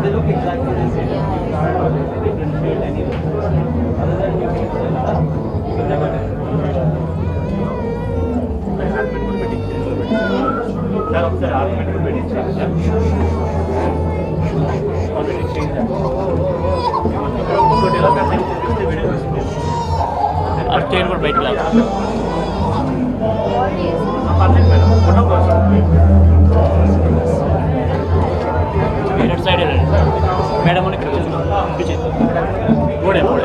They look exactly the same. They didn't feel anything. Other than you can never tell. Sir, officer, argument will be changed. Already changed. और train पर बैठ लगा left side है madam ने पीछे घोड़े घोड़े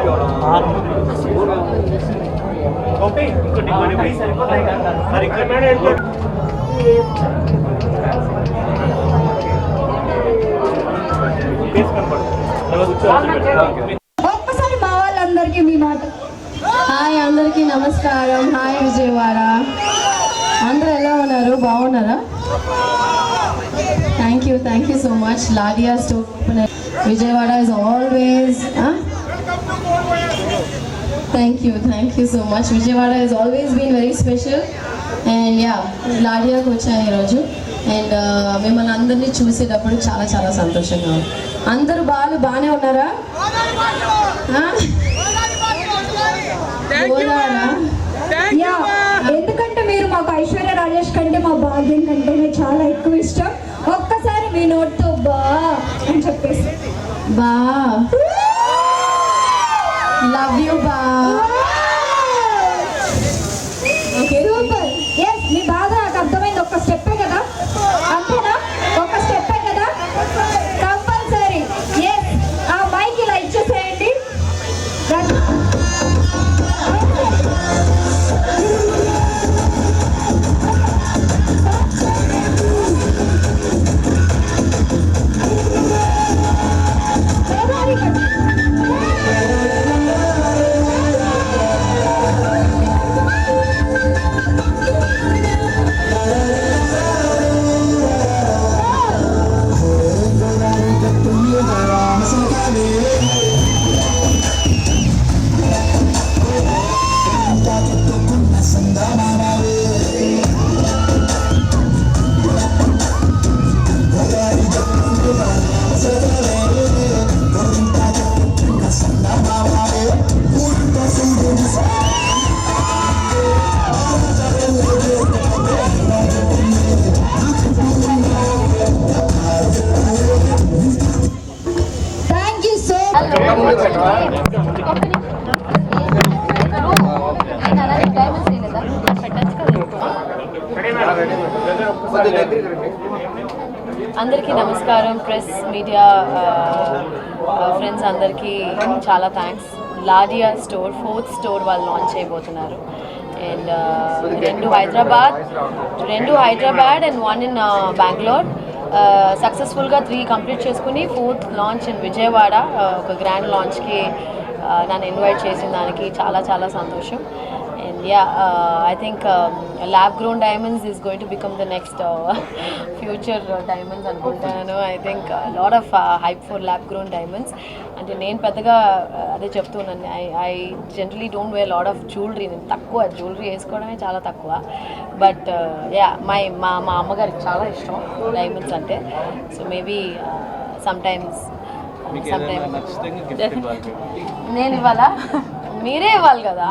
ओके इनको डिमांड भी सर इनको मैडम केस कर ఒక్కసారి మా వాళ్ళందరికీ మీ మాట. హాయ్ అందరికీ నమస్కారం. హాయ్ విజయవాడ, అందరూ ఎలా ఉన్నారు? బాగున్నారా? Thank you so much. Ladia store Vijayawada is always thank you so much. Vijayawada is always been very special. And yeah, లాడియాకి వచ్చాను ఈరోజు. అండ్ మిమ్మల్ని అందరినీ చూసేటప్పుడు చాలా చాలా సంతోషంగా ఉంది. అందరూ బాగానే ఉన్నారా? ఎందుకంటే మీరు మాకు ఐశ్వర్య రాజేష్ కంటే మా భాగ్యం కంటే చాలా ఎక్కువ ఇష్టం. ఒక్కసారి మీ నోట్తో బా అని చెప్పేసి బా, లవ్ యూ బా. Okay super. ఎస్, మీ బాధ నాకు అర్థమైంది. ఒక్క స్టెప్పే కదా, అంతేనా? ఒక స్టెప్పే కదా, కంపల్సరీ. ఎస్, ఆ మైక్ ఇలా ఇచ్చేసేయండి. అందరికీ నమస్కారం. ప్రెస్ మీడియా ఫ్రెండ్స్ అందరికీ చాలా థ్యాంక్స్. లాడియా స్టోర్ 4th స్టోర్ వాళ్ళు లాంచ్ చేయబోతున్నారు. అండ్ రెండు హైదరాబాద్ అండ్ 1 ఇన్ బెంగళూరు. సక్సెస్ఫుల్గా 3 కంప్లీట్ చేసుకుని 4th లాంచ్ ఇన్ విజయవాడ. ఒక గ్రాండ్ లాంచ్కి నన్ను ఇన్వైట్ చేసిన దానికి చాలా చాలా సంతోషం. And yeah, I think lab grown diamonds is going to become the next future diamonds anukuntanu. I think a lot of hype for lab grown diamonds. And nenu pedaga ade cheptunanu, I generally don't wear a lot of jewelry. Nenu takkuva jewelry esukodame chaala takkuva. But yeah, my amma gariki chaala ishtam diamonds ante. So maybe sometimes nenu ivala మీరే ఇవ్వాలి కదా.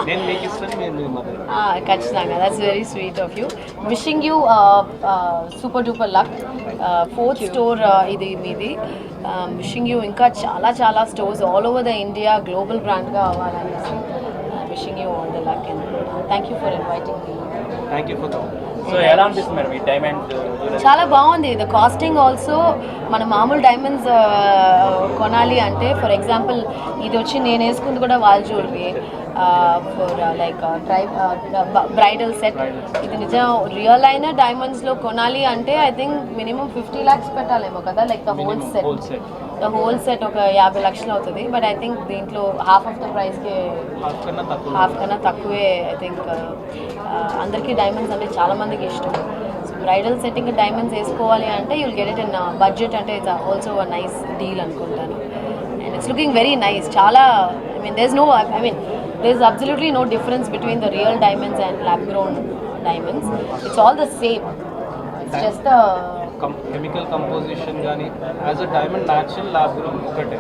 నేను మీకు ఇస్తాను, మీరు మీ mother. ఖచ్చితంగా, that's very sweet of you. Wishing you super duper luck. 4th store ఇది మీది. విషింగ్ యూ ఇంకా చాలా చాలా stores all over the India global బ్రాండ్గా అవ్వాలనేసి wishing you all the luck and thank you for inviting me. Thank you for so ఎలా అనిపిస్తుంది madam ఈ డైమండ్? చాలా బాగుంది. ద కాస్టింగ్ ఆల్సో మన మామూలు డైమండ్స్ కొనాలి అంటే, ఫర్ ఎగ్జాంపుల్ ఇది వచ్చి నేను వేసుకుంది కూడా wall jewellery for like bridal set. ఇది నిజం రియల్ అయిన డైమండ్స్లో కొనాలి అంటే ఐ థింక్ మినిమం 50 lakhs పెట్టాలేమో కదా, like the whole set. The whole set ఒక 50 లక్షలు అవుతుంది. బట్ ఐ థింక్ దీంట్లో హాఫ్ ఆఫ్ ద ప్రైస్కి, హాఫ్ కన్నా తక్కువే. ఐ థింక్ అందరికీ డైమండ్స్ అంటే చాలా మందికి ఇష్టం. సో బ్రైడల్ సెట్టింగ్ డైమండ్స్ వేసుకోవాలి అంటే you'll get it in budget అంటే it's also a nice deal అనుకుంటాను. And it's looking very nice. చాలా there's absolutely no difference between the real diamonds and lab grown diamonds. It's all the same. It's just the chemical composition కానీ as a diamond natural lab grown ఒకటే.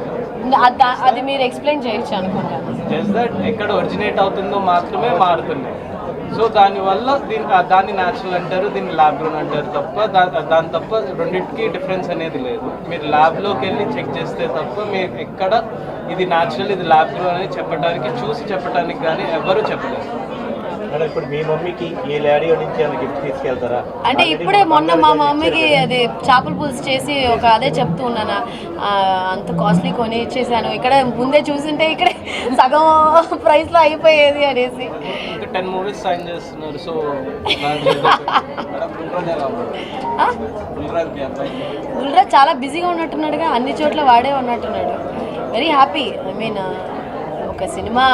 అది మీరు explain చేయొచ్చు అనుకుంటాను. Just that ఎక్కడ originate అవుతుందో మాత్రమే మారుతున్నాయి. సో దానివల్ల దాన్ని న్యాచురల్ అంటారు, దీన్ని ల్యాబ్ గ్రోన్ అంటారు తప్ప దాని తప్ప రెండింటికి డిఫరెన్స్ అనేది లేదు. మీరు ల్యాబ్లోకి వెళ్ళి చెక్ చేస్తే తప్ప మీరు ఎక్కడ ఇది న్యాచురల్ ఇది ల్యాబ్ గ్రోన్ అని చూసి చెప్పడానికి కానీ ఎవరు చెప్పలేరు. ఇప్పుడు మీ మమ్మీకి ఈ లాడియో నుంచి ఏమైనా గిఫ్ట్ తీసుకెళ్తారా? అంటే ఇప్పుడే మొన్న మా మమ్మీకి అది చేపల పులుసు చేసి ఒక అదే చెప్తూ ఉన్నాను, అంత కాస్ట్లీ కొని ఇచ్చేసాను. ఇక్కడ ముందే చూసింటే ఇక్కడే సగం ప్రైస్లో అయిపోయేది అనేసి. 10 movies సైన్ చేస్తున్నారు. సో గుల్రాజ్ చాలా బిజీగా ఉన్నట్టున్నాడుగా, అన్ని చోట్ల వాడే ఉన్నట్టున్నాడు. Very happy. ఐ మీన్ ఒక సినిమా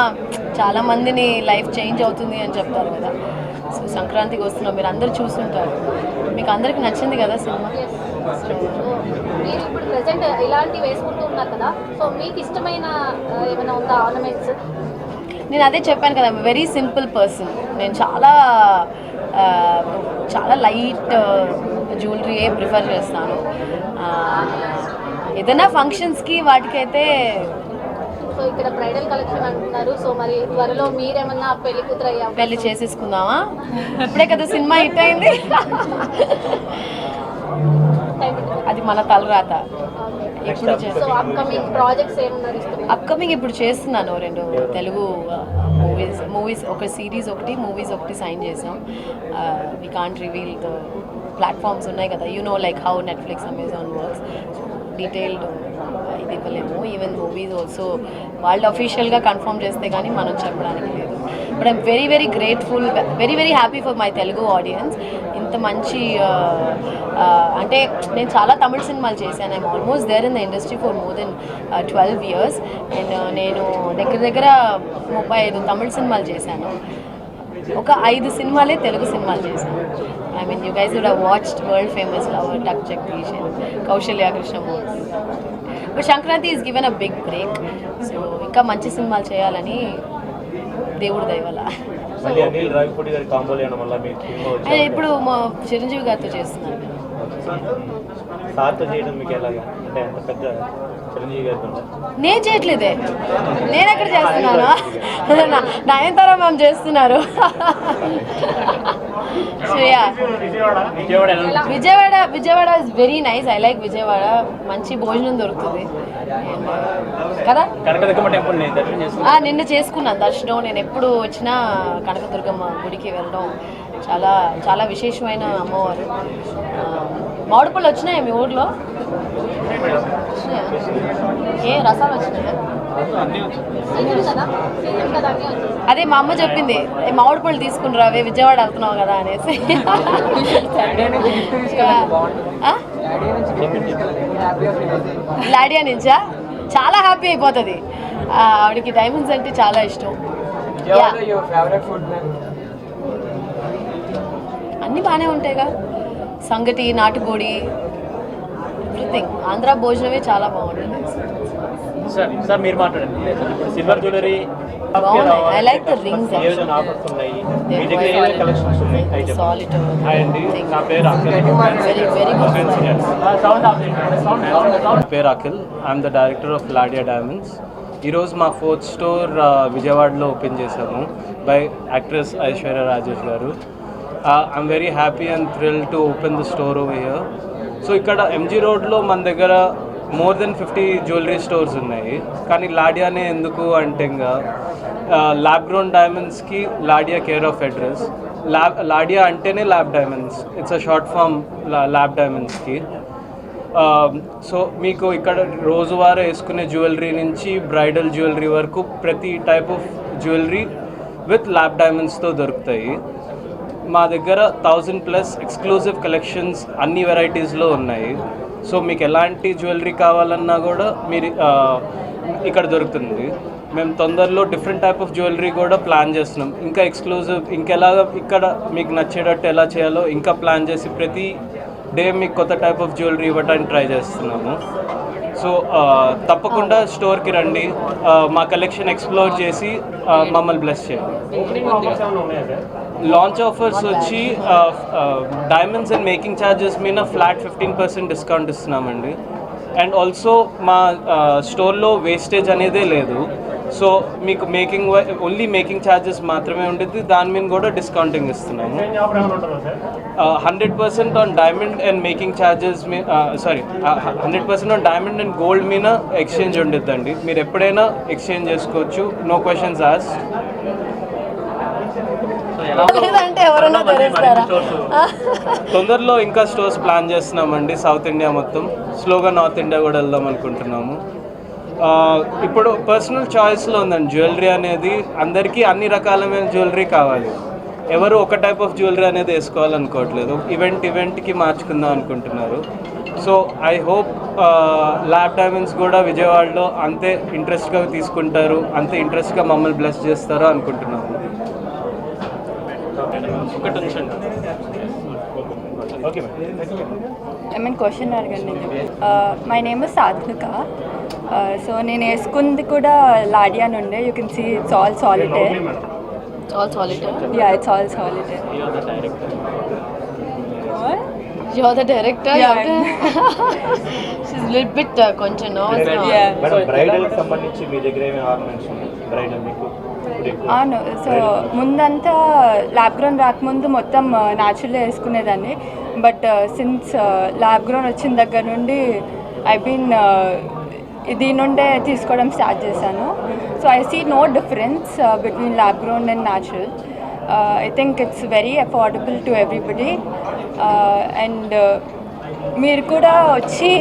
చాలా మందిని లైఫ్ చేంజ్ అవుతుంది అని చెప్తారు కదా. సో సంక్రాంతికి వస్తున్నాం, మీరు అందరూ చూస్తుంటారు, మీకు అందరికి నచ్చింది కదా సినిమా. మీరు ఇప్పుడు ప్రెసెంట్ ఇలాంటివి వేసుకుంటూ ఉన్నారు కదా, సో మీకు ఇష్టమైన ఏమైనా ఉందా ఆర్నమెంట్స్? నేను అదే చెప్పాను కదా, వెరీ సింపుల్ పర్సన్. నేను చాలా లైట్ జ్యువెలరీయే ప్రిఫర్ చేస్తాను. ఏదైనా ఫంక్షన్స్కి వాటికైతే. సో ఇక్కడ బ్రైడల్ కలెక్షన్ అంటున్నారు, సో మరి త్వరలో మీరేమన్నా పెళ్లి కూతురు అయ్యా? పెళ్లి చేసేసుకుందామా? ఇప్పుడే కదా సినిమా హిట్ అయింది. అది మన తలరాత. ఎప్పుడు సో అప్కమింగ్ ప్రాజెక్ట్స్ ఏమన్నా ఇస్తున్నారు? అప్కమింగ్ ఇప్పుడు చేస్తున్నాను 2 తెలుగు మూవీస్, ఒక సిరీస్ ఒకటి, మూవీస్ ఒకటి సైన్ చేసాం. We can't reveal the platforms ఉన్నాయి కదా, you know like how Netflix, Amazon works. Detailed ఇది ఇవ్వలేము. ఈవెన్ మూవీస్ ఆల్సో వాళ్ళు అఫీషియల్గా కన్ఫర్మ్ చేస్తే కానీ మనం చెప్పడానికి లేదు. But I'm very very grateful, very very happy for my Telugu audiences. ఇంత మంచి అంటే నేను చాలా తమిళ సినిమాలు చేశాను. I'm almost there in the industry for more than 12 years. And నేను దగ్గర 35 తమిళ సినిమాలు చేశాను. ఒక 5 సినిమాలే తెలుగు సినిమాలు చేశాను. I mean you guys would have watched world famous lover Tuck Jagadish and Kousalya Krishnamurthy. But Sankranthi is given a big break. So ఇంకా మంచి సినిమాలు చేయాలని దేవుడి దయ వల్ల. ఇప్పుడు మా చిరంజీవి గారితో చేస్తున్నాను. నేను చేయట్లేదే, నేను ఎక్కడ చేస్తున్నాను, నయనతార మ్యామ్ చేస్తున్నారు. Vijayawada is very nice. I like Vijayawada. మంచి భోజనం దొరుకుతుంది కదా. నిన్న చేసుకున్నాను దర్శనం. నేను ఎప్పుడు వచ్చినా కనకదుర్గమ్మ గుడికి వెళ్ళడం చాలా చాలా విశేషమైన అమ్మవారు. మామిడి పళ్ళు వచ్చినాయా మీ ఊర్లో? ఏ రసాలు వచ్చినాయా? అదే మా అమ్మ చెప్పింది, మామిడి పళ్ళు తీసుకుని రావే విజయవాడ వెళ్తున్నావు కదా అనేసి. లాడియా నుంచా? చాలా హ్యాపీ అయిపోతుంది. ఆవిడకి డైమండ్స్ అంటే చాలా ఇష్టం. అన్నీ బాగానే ఉంటాయిగా, సంగటి, నాటుకోడి, ఎవ్రీథింగ్. ఆంధ్ర భోజనమే చాలా బాగుంటుంది. సార్ మీరు మాట్లాడండి. సిల్వర్ జ్యువెలరీ బాగున్నాయి. I like the rings. పేరు Akhil. I'm the director of Ladia diamonds. ఈరోజు మా 4th స్టోర్ విజయవాడలో ఓపెన్ చేశాము బై యాక్ట్రెస్ ఐశ్వర్య రాజేష్ గారు. I'm very happy and thrill to open the store over here. So ఇక్కడ ఎంజీ రోడ్లో మన దగ్గర మోర్ దెన్ 50 జ్యువెలరీ స్టోర్స్ ఉన్నాయి. కానీ లాడియానే ఎందుకు అంటే ఇంకా ల్యాబ్ గ్రోన్ డైమండ్స్కి Laadia care of address. Laadia అంటేనే lab diamonds, it's a short form lab డైమండ్స్కి. సో మీకు ఇక్కడ రోజువారీ వేసుకునే జ్యువెలరీ నుంచి బ్రైడల్ జ్యువెలరీ వరకు ప్రతి type of jewellery with lab డైమండ్స్తో దొరుకుతాయి. మా దగ్గర 1000+ ఎక్స్క్లూజివ్ కలెక్షన్స్ అన్ని వెరైటీస్లో ఉన్నాయి. సో మీకు ఎలాంటి జ్యువెలరీ కావాలన్నా కూడా మీరు ఇక్కడ దొరుకుతుంది. మేము తొందరలో డిఫరెంట్ టైప్ ఆఫ్ జ్యువెలరీ కూడా ప్లాన్ చేస్తున్నాం. ఇంకా ఎక్స్క్లూజివ్ ఇంకెలాగా ఇక్కడ మీకు నచ్చేటట్టు ఎలా చేయాలో ఇంకా ప్లాన్ చేసి ప్రతి డే మీకు కొత్త టైప్ ఆఫ్ జ్యువెలరీ ఇవ్వడానికి ట్రై చేస్తున్నాము. సో తప్పకుండా స్టోర్కి రండి, మా కలెక్షన్ ఎక్స్ప్లోర్ చేసి మమ్మల్ని బ్లెస్ చేయండి. లాంచ్ ఆఫర్స్ వచ్చి డైమండ్స్ అండ్ మేకింగ్ ఛార్జెస్ మీద ఫ్లాట్ 15% డిస్కౌంట్ ఇస్తున్నామండి. అండ్ ఆల్సో మా స్టోర్లో వేస్టేజ్ అనేదే లేదు. సో మీకు ఓన్లీ మేకింగ్ ఛార్జెస్ మాత్రమే ఉంటుంది, దాని మీద కూడా డిస్కౌంటింగ్ ఇస్తున్నాము. 100% on diamond and making charges 100% on diamond and gold మీద ఎక్స్చేంజ్ ఉండిద్దండి. మీరు ఎప్పుడైనా ఎక్స్చేంజ్ చేసుకోవచ్చు, నో క్వశ్చన్స్ ఆస్క్డ్. లేదంటే ఎవరైనా తెలుస్తారా? తొందరలో ఇంకా స్టోర్స్ ప్లాన్ చేస్తున్నామండి. సౌత్ ఇండియా మొత్తం, స్లోగా నార్త్ ఇండియా కూడా వెళ్దాం అనుకుంటున్నాము. ఇప్పుడు పర్సనల్ చాయిస్లో ఉందండి జ్యువెలరీ అనేది. అందరికీ అన్ని రకాలమైన జ్యువెలరీ కావాలి, ఎవరు ఒక టైప్ ఆఫ్ జ్యువెలరీ అనేది వేసుకోవాలనుకోవట్లేదు. ఈవెంట్కి మార్చుకుందాం అనుకుంటున్నారు. So I hope lab diamonds కూడా విజయవాడలో అంతే ఇంట్రెస్ట్గా తీసుకుంటారు, అంతే ఇంట్రెస్ట్గా మమ్మల్ని బ్లెస్ చేస్తారో అనుకుంటున్నాము. ఒకటి ఉంచండి. ఓకే ఐ క్వశ్చన్ అడగండి. My name is Satvika. సో నేను వేసుకుంది కూడా లాడియా నుండే. You can see it's all solitaire. All solitaire. Yeah, it's all solitaire. You're the director. Yeah. She's a little bit కొంచెం nervous. మేడం, బ్రైడల్ కి సంబంధించి మీ దగ్గర ఏమేమి ఆర్నమెంట్స్ ఉన్నాయి? బ్రైడల్ మీకు అవును. సో ముందంతా ల్యాబ్ గ్రోన్ రాకముందు మొత్తం న్యాచురల్గా వేసుకునేదాన్ని. బట్ సిన్స్ ల్యాబ్ గ్రోన్ వచ్చిన దగ్గర నుండి ఐ బీన్ దీని నుండే తీసుకోవడం స్టార్ట్ చేశాను. So I see no difference between lab grown and natural. I think it's very affordable to everybody. And మీరు కూడా వచ్చి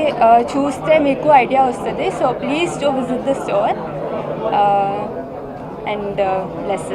చూస్తే మీకు ఐడియా వస్తుంది. So please to visit the store and bless.